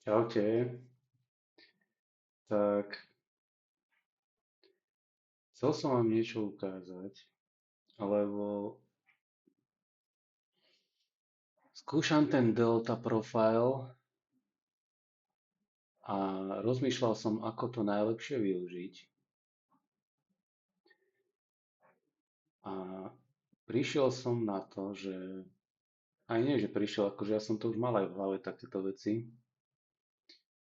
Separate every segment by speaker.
Speaker 1: Čaute. Tak, chcel som vám niečo ukázať, lebo skúšam ten Delta Profile a rozmýšľal som, ako to najlepšie využiť. A prišiel som na to, že aj nie, že prišiel, akože ja som to už mal aj v hlave takéto veci,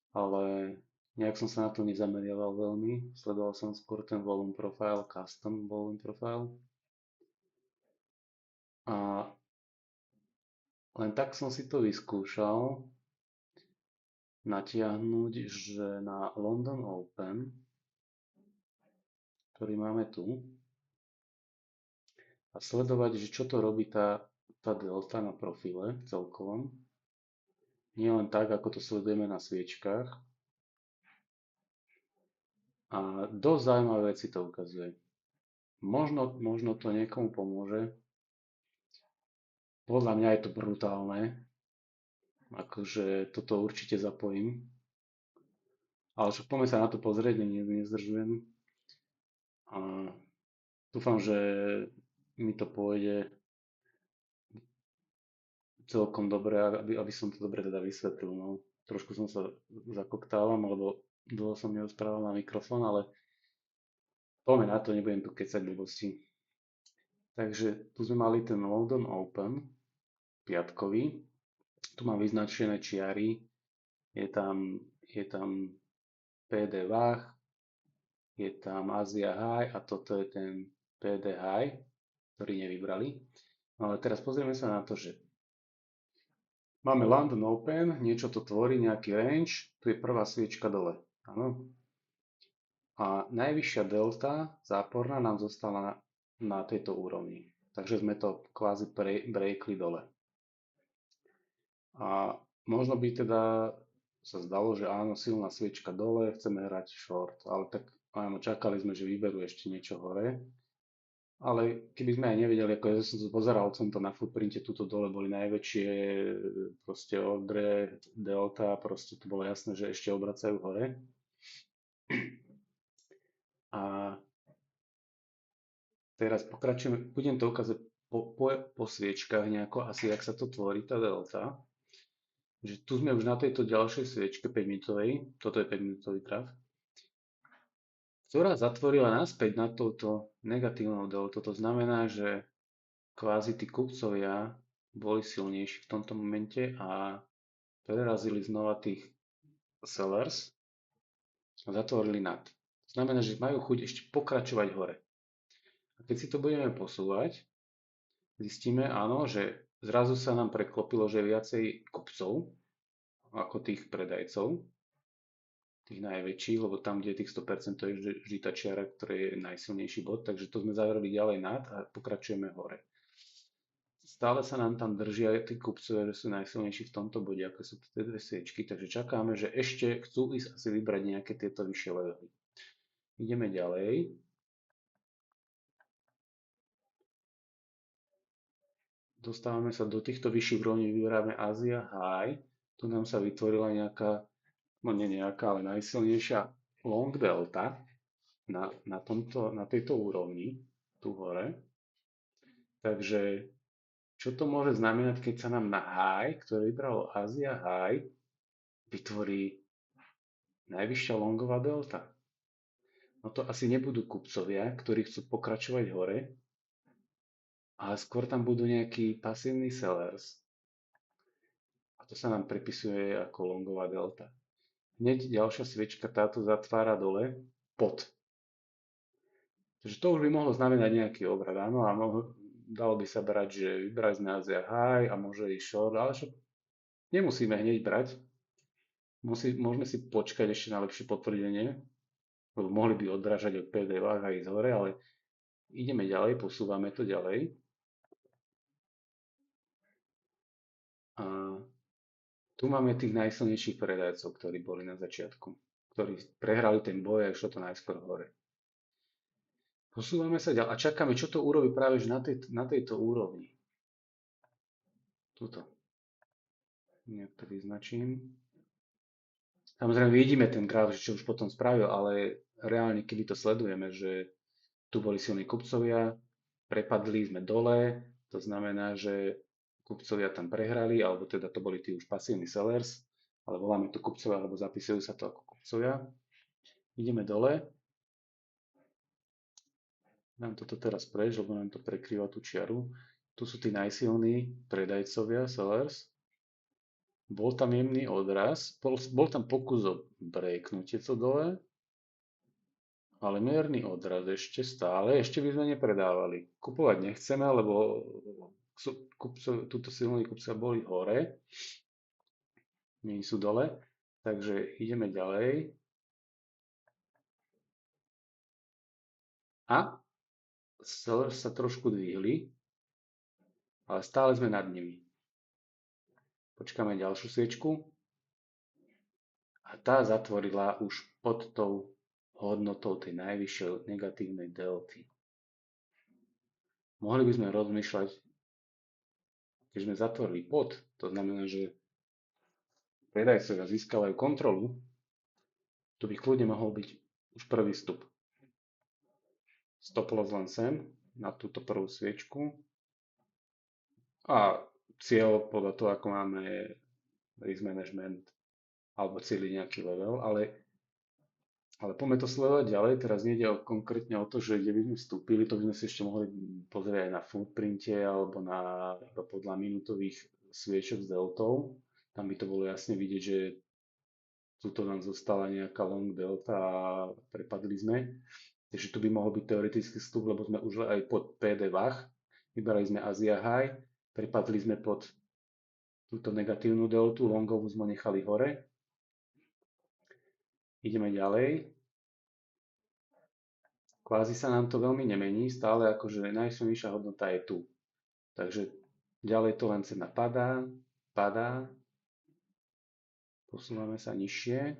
Speaker 1: ale nejak som sa na to nezameriaval veľmi. Sledoval som skôr ten volume profile, custom volume profile. A len tak som si to vyskúšal natiahnuť, že na London Open, ktorý máme tu, a sledovať, že čo to robí tá delta na profile celkovom. Nie len tak, ako to sledujeme na sviečkách. A dosť zaujímavé veci to ukazuje. Možno to niekomu pomôže. Podľa mňa je to brutálne. Akože toto určite zapojím. Ale však poďme sa na to pozrieť, nezdržujem. A dúfam, že mi to pôjde celkom dobre, aby som to dobre teda vysvetlil. No. Trošku som sa zakoktávam, lebo dlho som nerozprával na mikrofón, ale poďme na to, nebudem tu kecať blbosti. Takže tu sme mali ten London Open, piatkový. Tu mám vyznačené čiary, je tam PD Vach, je tam Asia High a toto je ten PD High, ktorý nevybrali. No ale teraz pozrieme sa na to, že máme London Open, niečo to tvorí, nejaký range, tu je prvá sviečka dole. Áno. A najvyššia delta záporná nám zostala na tejto úrovni. Takže sme to kvázi breakli dole. A možno by teda sa zdalo, že áno, silná sviečka dole, chceme hrať short, ale tak áno, čakali sme, že vyberú ešte niečo hore. Ale keby sme aj nevedeli, ako ja som to pozeral som to na footprinte, tuto dole boli najväčšie proste ordre, delta, proste to bolo jasné, že ešte obracajú hore. A teraz pokračujeme, budem to ukázať po sviečkach nejako, asi jak sa to tvorí tá delta. Že tu sme už na tejto ďalšej sviečke 5-minútovej, toto je 5-minútový graf, ktorá zatvorila naspäť na touto negatívnou deltou. To znamená, že kvázi tí kupcovia boli silnejší v tomto momente a prerazili znova tých sellers a zatvorili nad. To znamená, že majú chuť ešte pokračovať hore. A keď si to budeme posúvať, zistíme, áno, že zrazu sa nám preklopilo, že je viacej kupcov ako tých predajcov, tých najväčších, lebo tam, kde je tých 100%, to je vždy tá čiara, ktorý je najsilnejší bod, takže to sme zavreli ďalej nad a pokračujeme hore. Stále sa nám tam držia tí kupcovia, že sú najsilnejší v tomto bode, ako sú tie dve sviečky, takže čakáme, že ešte chcú ísť asi vybrať nejaké tieto vyššie levely. Ideme ďalej. Dostávame sa do týchto vyšších úrovní, vyberáme Asia High. Tu nám sa vytvorila nejaká, no nie nejaká, ale najsilnejšia long delta na tejto úrovni, tu hore. Takže čo to môže znamenať, keď sa nám na high, ktoré vybralo Asia High, vytvorí najvyššia longová delta? No to asi nebudú kupcovia, ktorí chcú pokračovať hore, ale skôr tam budú nejakí pasívni sellers. A to sa nám prepisuje ako longová delta. Hneď ďalšia sviečka táto zatvára dole pod. Takže to už by mohlo znamenať nejaký obrad, áno, a dalo by sa brať, že vybrali sme Asia High a môže ísť short, ale však nemusíme hneď brať. Môžeme si počkať ešte na lepšie potvrdenie, lebo mohli by odrážať od PD a ísť hore, ale ideme ďalej, posúvame to ďalej. A tu máme tých najsilnejších predajcov, ktorí boli na začiatku, ktorí prehrali ten boj a išlo to najskôr hore. Posúvame sa ďalej a čakáme, čo to urobí práve na tejto úrovni. Tuto. Ja to vyznačím. Samozrejme vidíme ten graf, že čo už potom spravil, ale reálne, keby to sledujeme, že tu boli silní kupcovia, prepadli sme dole, to znamená, že kupcovia tam prehrali, alebo teda to boli tí už pasívni sellers, ale voláme to kupcovia, alebo zapisujú sa to ako kupcovia. Ideme dole, dám toto teraz preč, lebo nám to prekrýva tú čiaru. Tu sú tí najsilní predajcovia, sellers. Bol tam jemný odraz, bol tam pokus o breaknutie to dole, ale mierny odraz ešte stále, ešte by sme nepredávali. Kupovať nechceme, lebo túto silní kupcovia boli hore, nie sú dole, takže ideme ďalej. A sellers sa trošku dvihli, ale stále sme nad nimi. Počkáme ďalšiu sviečku a tá zatvorila už pod tou hodnotou tej najvyššej negatívnej delty. Mohli by sme rozmýšľať, keď sme zatvorili pod, to znamená, že predajcovia získavajú kontrolu, to by kľudne mohol byť už prvý vstup. Stop loss len sem, na túto prvú sviečku. A cieľ podľa toho, ako máme risk management alebo cieľi nejaký level, ale poďme to sledovať ďalej. Teraz nejde konkrétne o to, že kde by sme vstúpili, to by sme si ešte mohli pozrieť aj na footprinte alebo na iba podľa minútových sviečok s deltou. Tam by to bolo jasne vidieť, že tuto nám zostala nejaká long delta a prepadli sme. Takže tu by mohol byť teoretický vstup, lebo sme už aj pod PD Vach. Vybrali sme Asia High, prepadli sme pod túto negatívnu deltu, longovú sme nechali hore. Ideme ďalej. Kvázi sa nám to veľmi nemení, stále akože najsilnejšia hodnota je tu. Takže ďalej to len cena padá, padá, posúvame sa nižšie.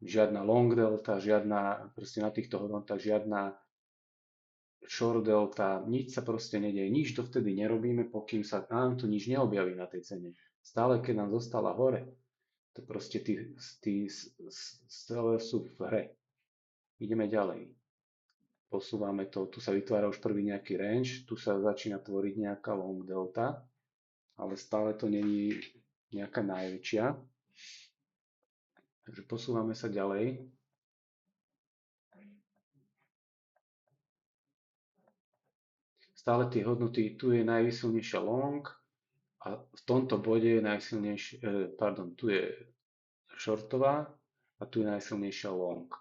Speaker 1: Žiadna long delta, žiadna, proste na týchto hodnotách žiadna short delta, nič sa proste nedieje, nič dovtedy nerobíme, pokým sa nám tu nič neobjaví na tej cene. Stále, keď nám zostala hore, to proste tí stále sú v hre. Ideme ďalej. Posúvame to, tu sa vytvára už prvý nejaký range, tu sa začína tvoriť nejaká long delta, ale stále to není nejaká najväčšia. Takže posúvame sa ďalej. Stále tie hodnoty, tu je najsilnejšia long a v tomto bode je najsilnejšia, tu je shortová a tu je najsilnejšia long.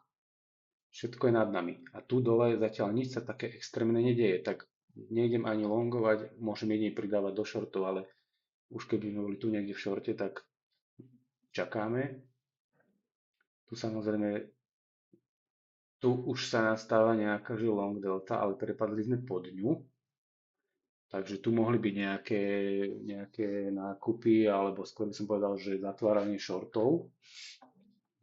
Speaker 1: Všetko je nad nami. A tu dole zatiaľ nič sa také extrémne nedieje, tak nejdem ani longovať, môžem jedine pridávať do shortov, ale už keby sme boli tu niekde v shorte, tak čakáme. Tu samozrejme, tu už sa nastáva nejaká že long delta, ale prepadli sme pod ňu. Takže tu mohli byť nejaké nákupy, alebo skôr by som povedal, že zatváranie shortov.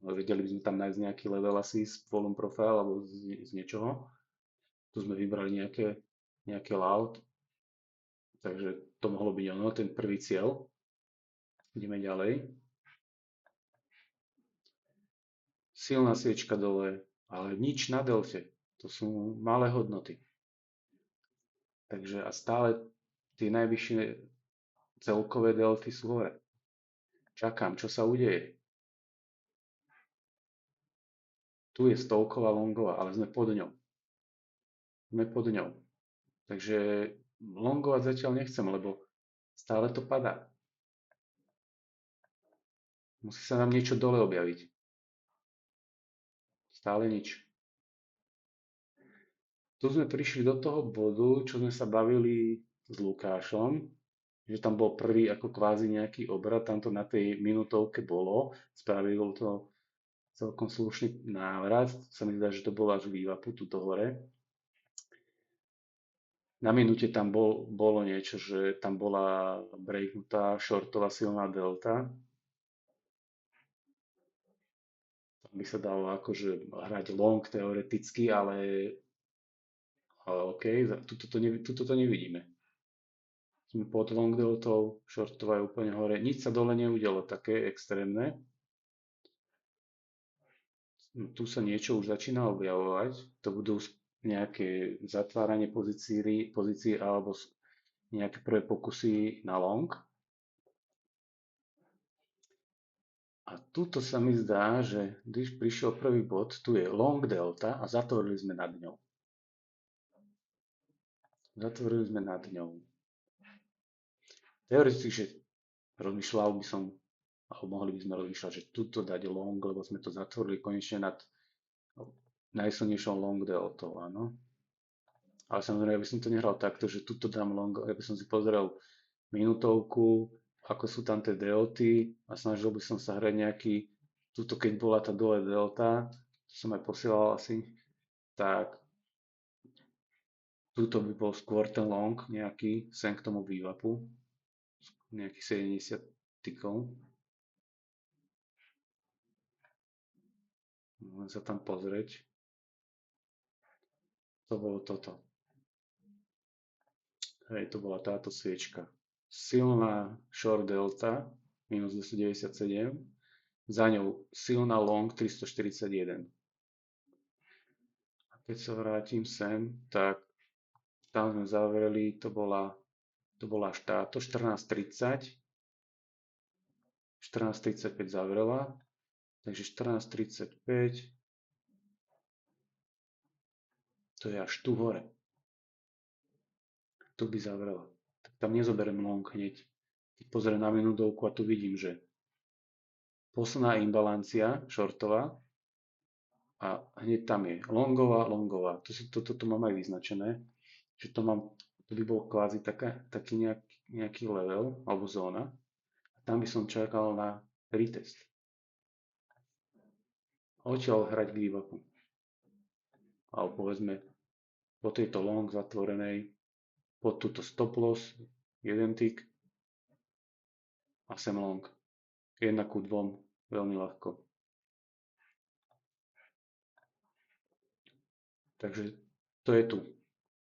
Speaker 1: Vedeli by sme tam nájsť nejaký level asi z volume profile alebo z niečoho. Tu sme vybrali nejaké loud, takže to mohlo byť ono, ten prvý cieľ. Ideme ďalej. Silná sviečka dole, ale nič na delte. To sú malé hodnoty. Takže a stále tie najvyššie celkové delty sú hore. Čakám, čo sa udeje. Tu je stovková longová, ale sme pod ňou. Sme pod ňou. Takže longovať zatiaľ nechcem, lebo stále to padá. Musí sa nám niečo dole objaviť. Stále nič. Tu sme prišli do toho bodu, čo sme sa bavili s Lukášom, že tam bol prvý ako kvázi nejaký obrad, tam to na tej minútovke bolo, spravil to celkom slušný návrat, sa mi zdá, že to bolo až v vývapu tuto hore. Na minúte tam bolo niečo, že tam bola breaknutá shortová silná delta. Tam by sa dalo akože hrať long teoreticky, ale OK, tuto to nevidíme. sme pod long deltou, shortová je úplne hore. Nič sa dole neudialo také extrémne. Tu sa niečo už začína objavovať. To budú nejaké zatváranie pozícií alebo nejaké prvé pokusy na long. A tuto sa mi zdá, že když prišiel prvý bod, tu je long delta a zatvorili sme nad ňou. Zatvorili sme nad ňou. Teoreticky, že rozmýšľal by som, alebo mohli by sme rozmýšľať, že tuto dať long, lebo sme to zatvorili konečne nad najsilnejšou long deltou, áno. Ale samozrejme, ja by som to nehral takto, že tuto dám long, ja by som si pozrel minútovku, ako sú tam tie delty a snažil by som sa hrať nejaký, tuto keď bola tá dole delta, to som aj posielal asi, tak tuto by bol skôr ten long nejaký, sem k tomu vývapu, nejakých 70 tykov. Môžem sa tam pozrieť. To bolo toto. Hej, to bola táto sviečka. Silná short delta, minus 297, za ňou silná long 341. A keď sa vrátim sem, tak tam sme zavreli, to bola až táto, 14.30. 14.35 zavrela, takže 14.35, to je až tu hore. Tu by zavrela. Tak tam nezoberiem long hneď. Keď pozriem na minútovku a tu vidím, že posledná imbalancia, shortová, a hneď tam je longová, longová. Toto mám aj vyznačené, že to by bol kvázi taký nejaký level, alebo zóna. A tam by som čakal na retest. Odtiaľ hrať k vývapu. Alebo povedzme po tejto long zatvorenej, pod túto stop loss, jeden tick a sem long. 1 ku 2, veľmi ľahko. Takže to je tu,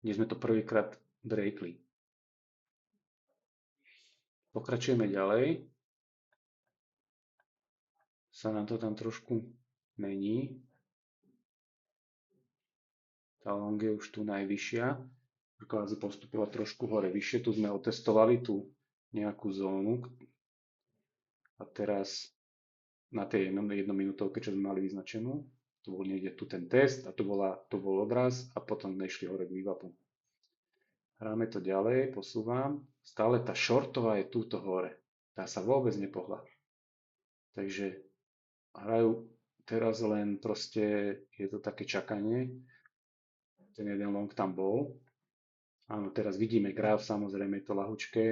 Speaker 1: kde sme to prvýkrát breakli. Pokračujeme ďalej. Sa nám to tam trošku mení. Tá long je už tu najvyššia. Kvázi postupila trošku hore vyššie. Tu sme otestovali tú nejakú zónu. A teraz na tej jednominútovke, čo sme mali vyznačenú, tu bol niekde tu ten test a tu bol odraz a potom nešli hore k vývapu. Hráme to ďalej, posúvam. Stále tá shortová je túto hore. Tá sa vôbec nepohla. Takže hrajú teraz len proste, je to také čakanie. Ten jeden long tam bol. Áno, teraz vidíme graf, samozrejme je to ľahučké,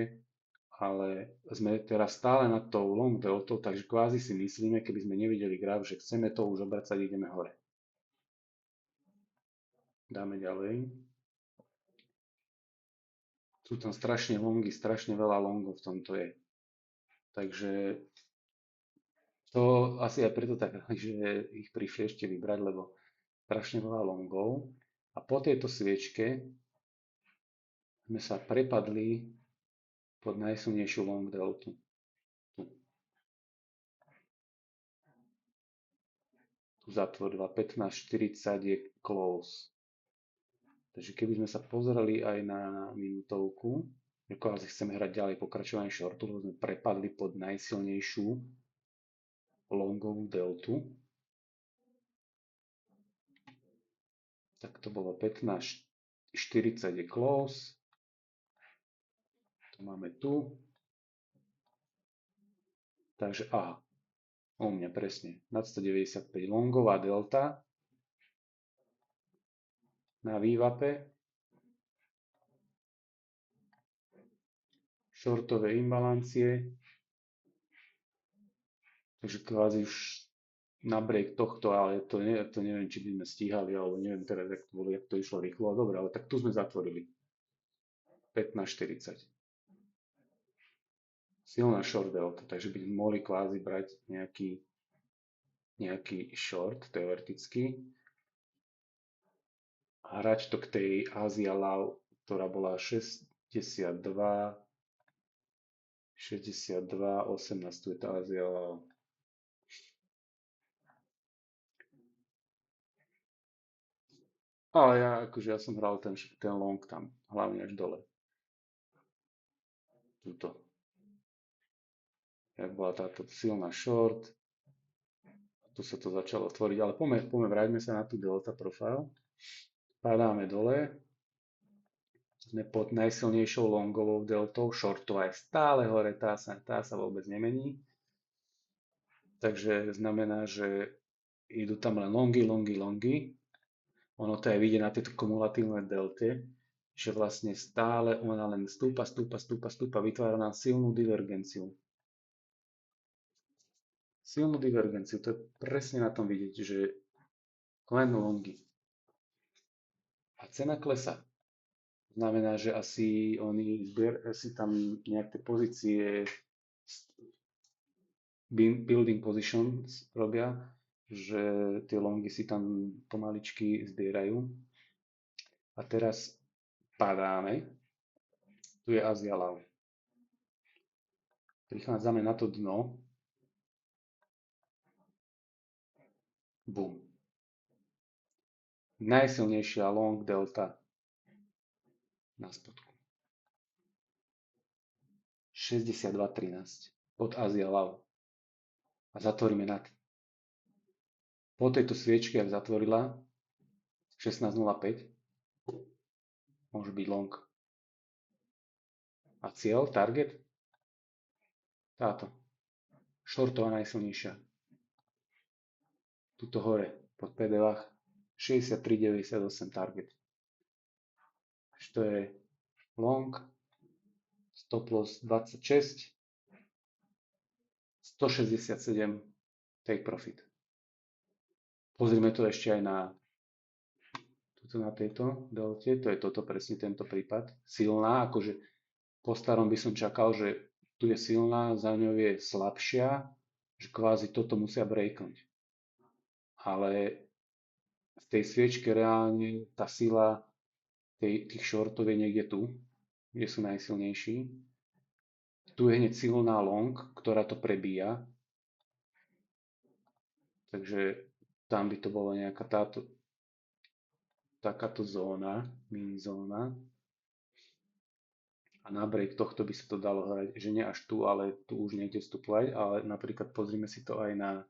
Speaker 1: ale sme teraz stále nad tou long deltou, takže kvázi si myslíme, keby sme nevideli graf, že chceme to už obracať, ideme hore. Dáme ďalej. Sú tam strašne longy, strašne veľa longov v tomto je. Takže to asi aj preto tak, že ich prišli ešte vybrať, lebo strašne veľa longov. A po tejto sviečke sme sa prepadli pod najsilnejšiu long deltu. Tu zatvorila 15.40 je close. Takže keby sme sa pozreli aj na minútovku, ako asi chceme hrať ďalej pokračovanie shortu, lebo sme prepadli pod najsilnejšiu longovú deltu. Tak to bolo 15.40 je close. To máme tu. Takže aha, u mňa presne, nad 195 longová delta na vývape. Shortové imbalancie. Takže kvázi už na break tohto, ale to neviem, či by sme stíhali, alebo neviem teraz, jak to išlo rýchlo. Dobre, ale tak tu sme zatvorili. 15.40. Silná short delta, takže by sme mohli kvázi brať nejaký short, teoreticky. A hrať to k tej Asia Law, ktorá bola 62, 62, 18, tu je tá Ázia ľava. Ale ja som hral ten long tam, hlavne až dole. Tuto. Jak bola táto silná short, tu sa to začalo tvoriť, ale vráťme sa na tú delta profile. Padáme dole, sme pod najsilnejšou longovou deltou, shortová je stále hore, tá sa vôbec nemení. Takže znamená, že idú tam len longy, longy, longy. Ono to aj vidieť na tejto kumulatívnej delte, že vlastne stále ona len stúpa, vytvára nám silnú divergenciu. Silnú divergenciu, to je presne na tom vidieť, že len longy. A cena klesa. Znamená, že asi oni si tam nejaké pozície building positions robia, že tie longy si tam pomaličky zbierajú. A teraz padáme. Tu je Asia Love. Prichádzame na to dno. Bum. Najsilnejšia long delta na spodku. 62.13 od Asia Love. A zatvoríme nad. Po tejto sviečke, ak zatvorila 16.05, môže byť long. A cieľ, target? Táto. Shortová najsilnejšia. Tuto hore, pod PDVách. 63.98 target. To je long, stop loss 26, 167 take profit. Pozrime to ešte aj na tejto delte, to je toto presne tento prípad. Silná, akože po starom by som čakal, že tu je silná, za ňou je slabšia, že kvázi toto musia breaknúť. Ale v tej sviečke reálne tá sila tých shortov je niekde tu, kde sú najsilnejší. Tu je hneď silná long, ktorá to prebíja. Takže tam by to bola nejaká takáto zóna, mini zóna. A na break tohto by sa to dalo hrať, že nie až tu, ale tu už niekde vstupovať, ale napríklad pozrime si to aj na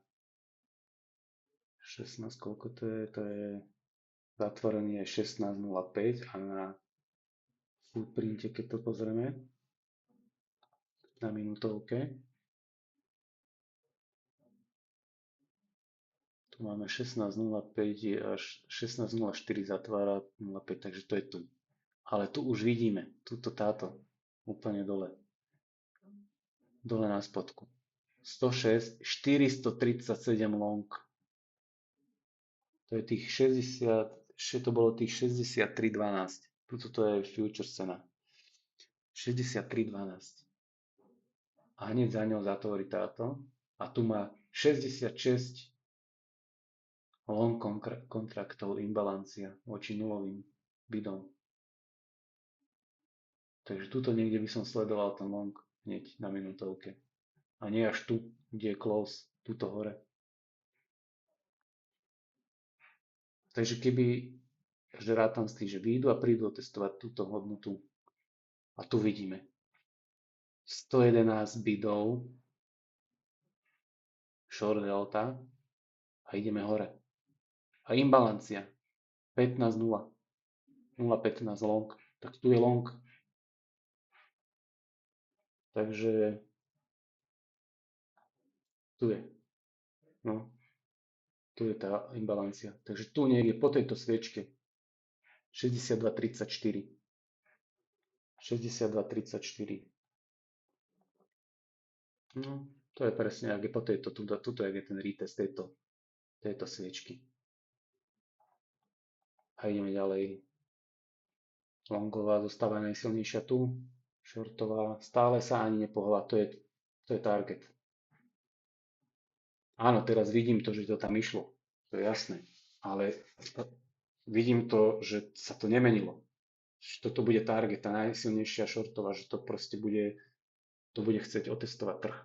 Speaker 1: 16, koľko to je? To je zatvorenie 16.05 a na footprinte, keď to pozrieme na minútovke, tu máme 16.05 až 16.04 zatvára 0,5, takže to je tu. Ale tu už vidíme, táto, úplne dole. Dole na spodku. 106, 437 long. To je tých 60, to bolo tých 63.12. Tuto to je future cena. 63.12. A hneď za ňou zatvorí táto. A tu má 66 long kontraktov imbalancia voči nulovým bidom. Takže tuto niekde by som sledoval ten long hneď na minútovke. A nie až tu, kde je close, tuto hore. Takže keby, že rátam s tým, že výjdu a prídu otestovať túto hodnotu. A tu vidíme 111 bidov short delta a ideme hore. A imbalancia 15.0, 0.15 long, tak tu je long. Takže tu je. No, tu je tá imbalancia. Takže tu niekde po tejto sviečke 62.34. 62.34. No, to je presne, ak je po tejto, tuto jak je ten retest tejto sviečky. A ideme ďalej. Longová zostáva najsilnejšia tu. Shortová stále sa ani nepohla. To je target. Áno, teraz vidím to, že to tam išlo. To je jasné. Ale vidím to, že sa to nemenilo. Že toto bude target, tá najsilnejšia shortová, že to proste bude to bude chcieť otestovať trh.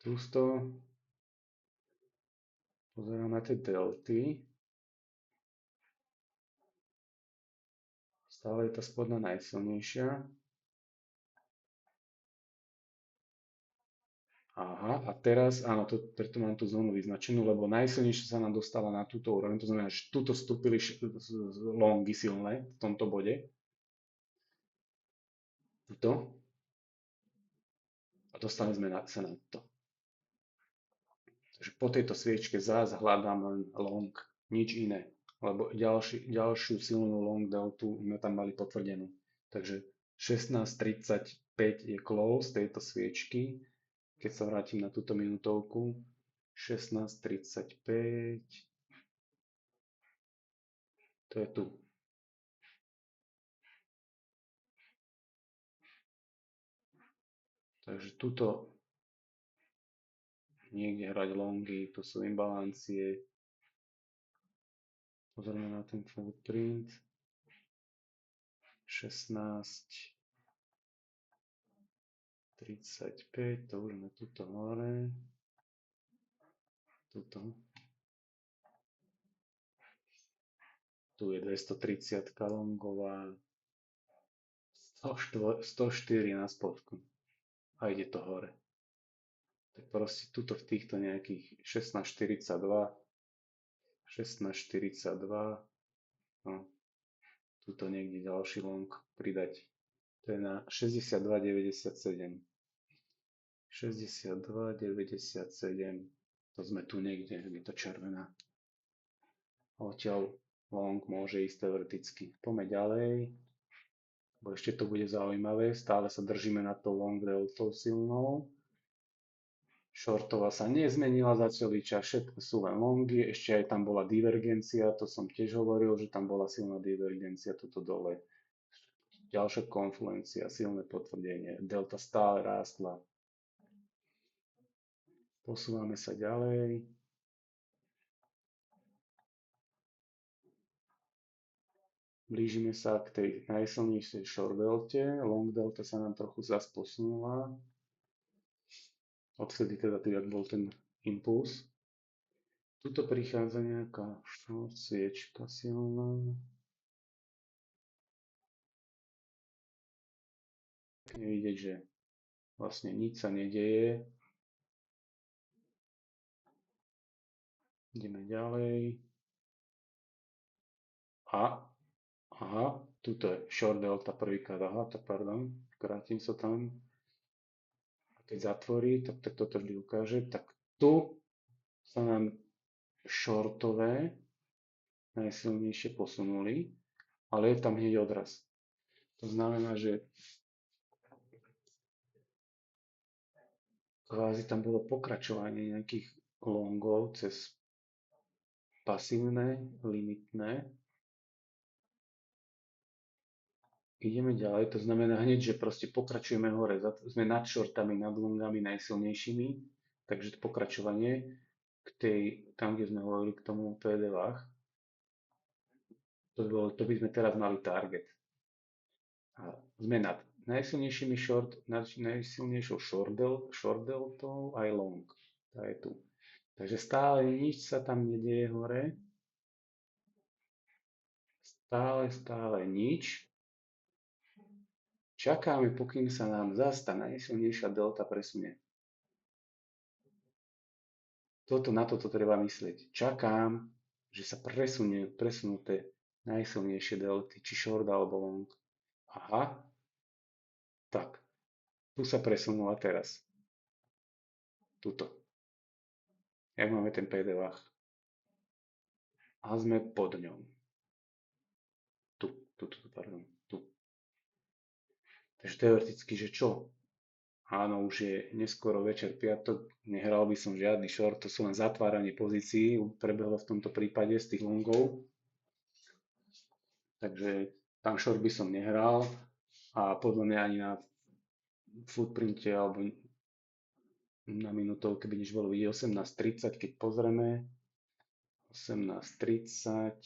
Speaker 1: Tusto pozerám na tie delty. Stále je tá spodná najsilnejšia. Aha, a teraz, áno, preto mám tú zónu vyznačenú, lebo najsilnejšia sa nám dostala na túto úroveň, to znamená, že tuto vstúpili longy silné v tomto bode, tuto, a dostali sme sa na to. Takže po tejto sviečke zás hľadám len long, nič iné, lebo ďalšiu silnú long deltu sme tam mali potvrdenú. Takže 16.35 je close tejto sviečky, keď sa vrátim na túto minútovku. 16.35, to je tu. Takže tuto niekde hrať longy, tu sú imbalancie. Pozrieme na ten footprint. 16.35, to už sme tuto hore. Tuto. Tu je 230 longová. 104 na spodku. A ide to hore. Tak proste tuto v týchto nejakých 16.42, 16.42, no, tuto niekde ďalší long pridať. To je na 62.97. 62.97. To sme tu niekde, je to červená. Odtiaľ long môže ísť teoreticky. Poďme ďalej, bo ešte to bude zaujímavé. Stále sa držíme na to long deltou silnou. Shortová sa nezmenila za celý čas, všetko sú len longy, ešte aj tam bola divergencia, to som tiež hovoril, že tam bola silná divergencia tuto dole. Ďalšia konfluencia, silné potvrdenie, delta stále rástla. Posúvame sa ďalej. Blížime sa k tej najsilnejšej short delte, long delta sa nám trochu zas posunula. Odvtedy teda jak bol ten impuls. Tuto prichádza nejaká short sviečka silná. Je vidieť, že vlastne nič sa nedeje. Ideme ďalej. Aha, tuto je short delta prvýkrát, aha, tak pardon, vrátim sa tam. A keď zatvorí, tak toto vždy ukáže. Tak tu sa nám shortové najsilnejšie posunuli, ale je tam hneď odraz. To znamená, že kvázi tam bolo pokračovanie nejakých longov cez pasívne, limitné. Ideme ďalej, to znamená hneď, že proste pokračujeme hore. Sme nad shortami, nad longami najsilnejšími, takže pokračovanie k tej, tam, kde sme hovorili k tomu PDF-ách. To by sme teraz mali target. A sme nad najsilnejšou short deltou aj long. Tá je tu. Takže stále nič sa tam nedieje hore. Stále nič. Čakáme, pokým sa nám zase tá najsilnejšia delta presunie. Na toto treba myslieť. Čakám, že sa presunú tie najsilnejšie delty, či short alebo long. Aha, tak, tu sa presunula teraz. Tuto. Jak máme ten PDF. A sme pod ňou. Pardon, tu. Takže teoreticky, že čo? Áno, už je neskoro večer, piatok, nehral by som žiadny short, to sú len zatváranie pozícií, prebehlo v tomto prípade z tých longov. Takže tam short by som nehral a podľa mňa ani na footprinte alebo Na minútovke by než bolo vidieť 18:30, keď pozrieme. 18:30,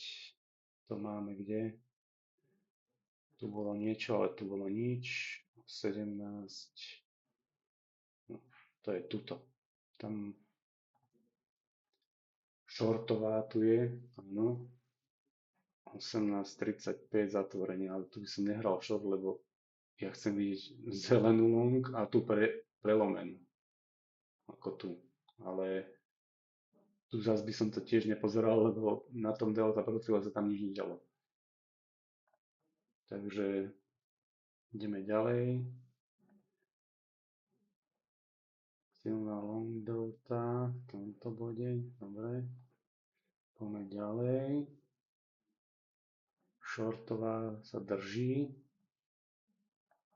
Speaker 1: to máme kde? Tu bolo niečo, ale tu bolo nič. 17, no, to je tuto. Tam shortová tu je, áno. 18:35 zatvorenie, ale tu by som nehral short, lebo ja chcem vidieť zelenú long a tu prelomenú, ako tu. Ale tu zase by som to tiež nepozeral, lebo na tom delta profile sa tam nič nedialo. Takže ideme ďalej. Silná long delta v tomto bode, dobre. Poďme ďalej. Shortová sa drží.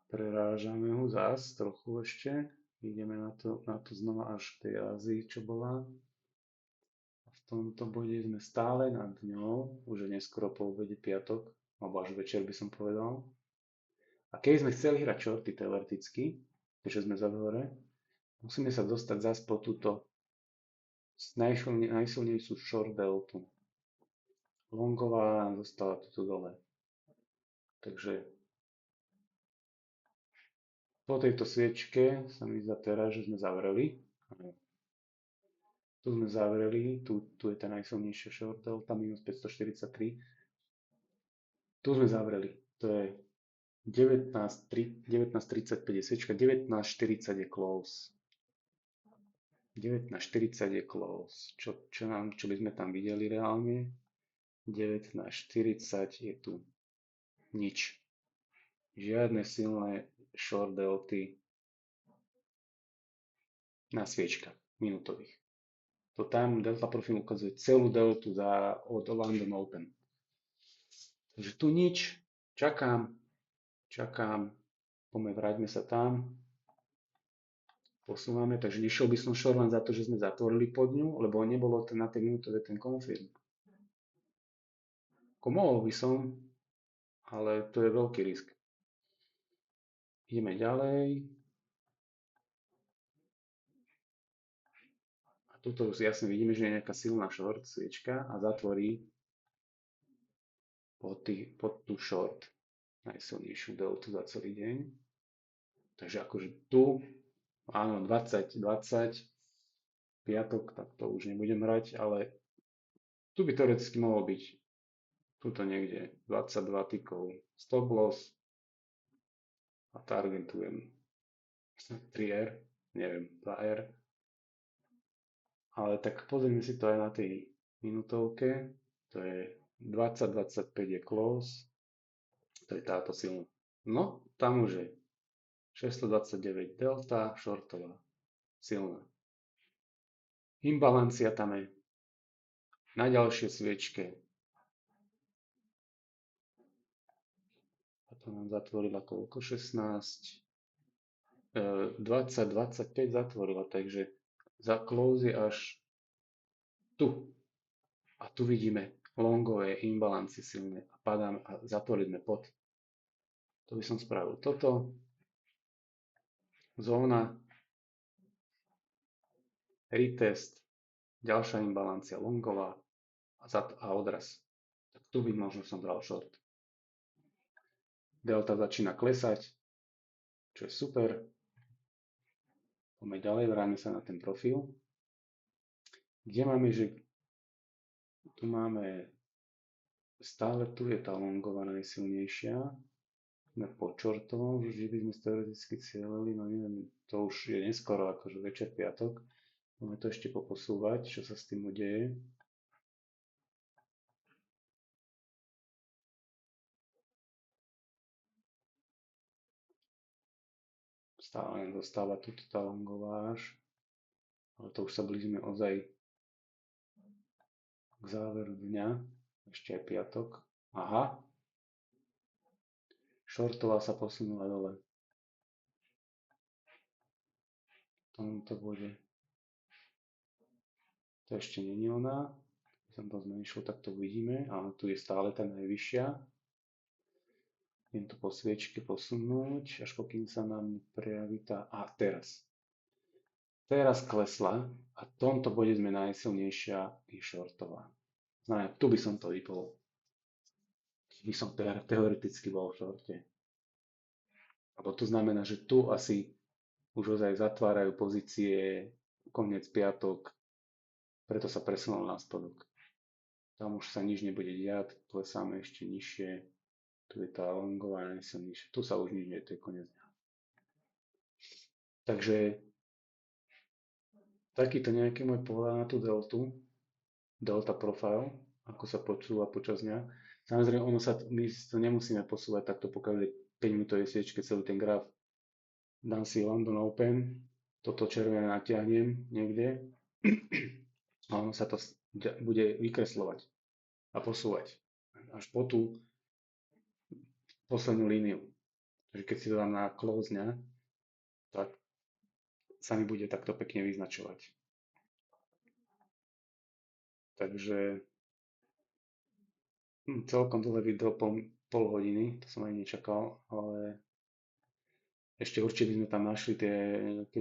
Speaker 1: Prerážame ho zás trochu ešte. Ideme na to znova až k tej Ázii, čo bola. A v tomto bode sme stále nad ňou. Už je neskoro po obede piatok, alebo až večer by som povedal. A keď sme chceli hrať shorty teoreticky, keďže sme za hore, musíme sa dostať zás po túto najsilnejšiu short deltu. Longová nám zostala tuto dole. Takže po tejto sviečke sa mi zdá teraz, že sme zavreli. Tu sme zavreli, tu je tá najsilnejšia short delta, minus 543. Tu sme zavreli, to je 19:35 je sviečka, 19:40 je close. 19:40 je close. Čo by sme tam videli reálne? 19:40 je tu nič. Žiadne silné short delty na sviečkach minútových. To tam delta profil ukazuje celú deltu od London Open. Takže tu nič, čakám, poďme, vráťme sa tam, posúvame, takže nešiel by som short len za to, že sme zatvorili pod ňu, lebo nebolo to na tej minútove ten confirm. Mohol by som, ale to je veľký risk. Ideme ďalej. A tuto už jasne vidíme, že je nejaká silná short sviečka a zatvorí pod tú short najsilnejšiu deltu za celý deň. Takže akože tu, áno, 20, piatok, tak to už nebudem hrať, ale tu by teoreticky mohol byť tuto niekde 22 tikov stop loss a targetujem 3R, neviem, 2R. Ale tak pozrieme si to aj na tej minútovke, to je 20-25 je close, to je táto silná. No, tam už je 629 delta, shortová, silná. Imbalancia tam je na ďalšie sviečke. A to nám zatvorila koľko? 16. 20-25 zatvorila, takže za close je až tu. A tu vidíme longové imbalancie silné a padáme a zatvorili sme pod. To by som spravil toto. Zóna, retest, ďalšia imbalancia longová a odraz. Tak tu by možno som bral short. Delta začína klesať, čo je super. Poďme ďalej, vráme sa na ten profil. Kde máme, že tu máme, stále tu je tá longová najsilnejšia. Sme po čortovom, že by sme teoreticky cieľili, no neviem, to už je neskoro, akože večer piatok. Môžeme to ešte poposúvať, čo sa s tým udeje. Stále nám zostáva tuto tá longová až, ale to už sa blížime ozaj k záveru dňa, ešte aj piatok. Aha, shortová sa posunula dole. V tomto bode. To ešte není ona. Keď som to zmenšil, tak to uvidíme. Áno, tu je stále tá najvyššia. Idem to po sviečke posunúť, až pokým sa nám prejaví tá... A teraz. teraz klesla a v tomto bode sme najsilnejšia je shortová. Znamená, tu by som to vypol. By som teoreticky bol v shorte. Lebo to znamená, že tu asi už ozaj zatvárajú pozície koniec piatok, preto sa presunul na spodok. Tam už sa nič nebude diať, klesáme ešte nižšie, tu je tá longová najsilnejšia, tu sa už nič nie, to je koniec dňa. Takže takýto nejaký môj pohľad na tú deltu, delta profile, ako sa počúva počas dňa. Samozrejme, my to nemusíme posúvať takto po každej 5 minútovej sviečke celý ten graf. Dám si London Open, toto červené natiahnem niekde a ono sa to bude vykreslovať a posúvať až po tú poslednú líniu. Takže keď si to dám na close dňa, tak sa mi bude takto pekne vyznačovať. Takže celkom dlhé video, pol hodiny, to som aj nečakal, ale ešte určite by sme tam našli tie nejaké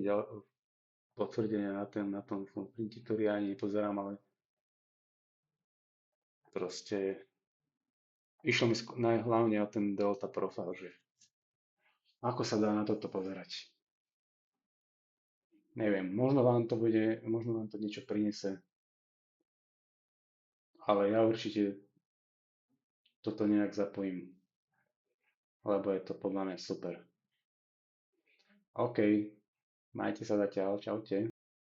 Speaker 1: potvrdenia na tom printi, ktorý ja ani nepozerám, ale proste išlo mi hlavne o ten delta profile, že ako sa dá na toto pozerať. Neviem, možno vám to niečo prinese, ale ja určite toto nejak zapojím, lebo je to podľa mňa super. OK, majte sa zatiaľ, čaute.